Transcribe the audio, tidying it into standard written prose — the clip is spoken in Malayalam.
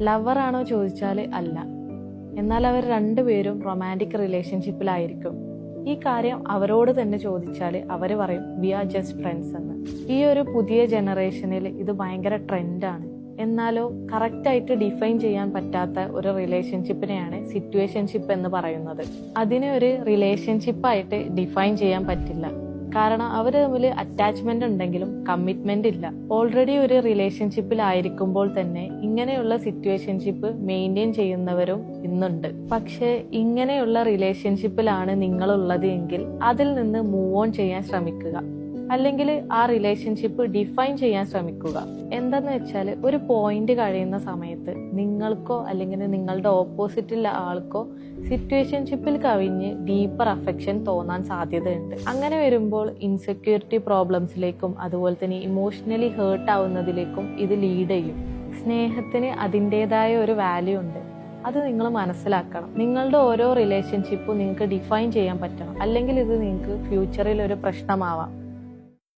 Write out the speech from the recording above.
ലവറാണോ ചോദിച്ചാൽ അല്ല. എന്നാൽ അവർ രണ്ടുപേരും റൊമാൻറ്റിക് റിലേഷൻഷിപ്പിലായിരിക്കും. ഈ കാര്യം അവരോട് തന്നെ ചോദിച്ചാൽ അവർ പറയും വി ആർ ജസ്റ്റ് ഫ്രണ്ട്സ് എന്ന്. ഈ ഒരു പുതിയ ജനറേഷനിൽ ഇത് ഭയങ്കര ട്രെൻഡാണ്. എന്നാലോ കറക്റ്റായിട്ട് ഡിഫൈൻ ചെയ്യാൻ പറ്റാത്ത ഒരു റിലേഷൻഷിപ്പിനെയാണ് സിറ്റുവേഷൻഷിപ്പ് എന്ന് പറയുന്നത്. അതിനെ ഒരു റിലേഷൻഷിപ്പായിട്ട് ഡിഫൈൻ ചെയ്യാൻ പറ്റില്ല. കാരണം അവർ തമ്മിൽ അറ്റാച്ച്മെന്റ് ഉണ്ടെങ്കിലും കമ്മിറ്റ്മെന്റ് ഇല്ല. ഓൾറെഡി ഒരു റിലേഷൻഷിപ്പിലായിരിക്കുമ്പോൾ തന്നെ ഇങ്ങനെയുള്ള സിറ്റുവേഷൻഷിപ്പ് മെയിൻറ്റെയിൻ ചെയ്യുന്നവരും ഇന്നുണ്ട്. പക്ഷേ ഇങ്ങനെയുള്ള റിലേഷൻഷിപ്പിലാണ് നിങ്ങളുള്ളത് എങ്കിൽ അതിൽ നിന്ന് മൂവ് ഓൺ ചെയ്യാൻ ശ്രമിക്കുക. അല്ലെങ്കിൽ ആ റിലേഷൻഷിപ്പ് ഡിഫൈൻ ചെയ്യാൻ ശ്രമിക്കുക. എന്താന്ന് വെച്ചാൽ ഒരു പോയിന്റ് കഴിയുന്ന സമയത്ത് നിങ്ങൾക്കോ അല്ലെങ്കിൽ നിങ്ങളുടെ ഓപ്പോസിറ്റുള്ള ആൾക്കോ സിറ്റുവേഷൻഷിപ്പിൽ കവിഞ്ഞ് ഡീപ്പർ അഫെക്ഷൻ തോന്നാൻ സാധ്യതയുണ്ട്. അങ്ങനെ വരുമ്പോൾ ഇൻസെക്യൂരിറ്റി പ്രോബ്ലംസിലേക്കും അതുപോലെ തന്നെ ഇമോഷണലി ഹേർട്ട് ആവുന്നതിലേക്കും ഇത് ലീഡ് ചെയ്യും. സ്നേഹത്തിന് അതിൻ്റെതായ ഒരു വാല്യൂ ഉണ്ട്. അത് നിങ്ങൾ മനസ്സിലാക്കണം. നിങ്ങളുടെ ഓരോ റിലേഷൻഷിപ്പും നിങ്ങൾക്ക് ഡിഫൈൻ ചെയ്യാൻ പറ്റണം. അല്ലെങ്കിൽ ഇത് നിങ്ങൾക്ക് ഫ്യൂച്ചറിൽ ഒരു പ്രശ്നമാവാം.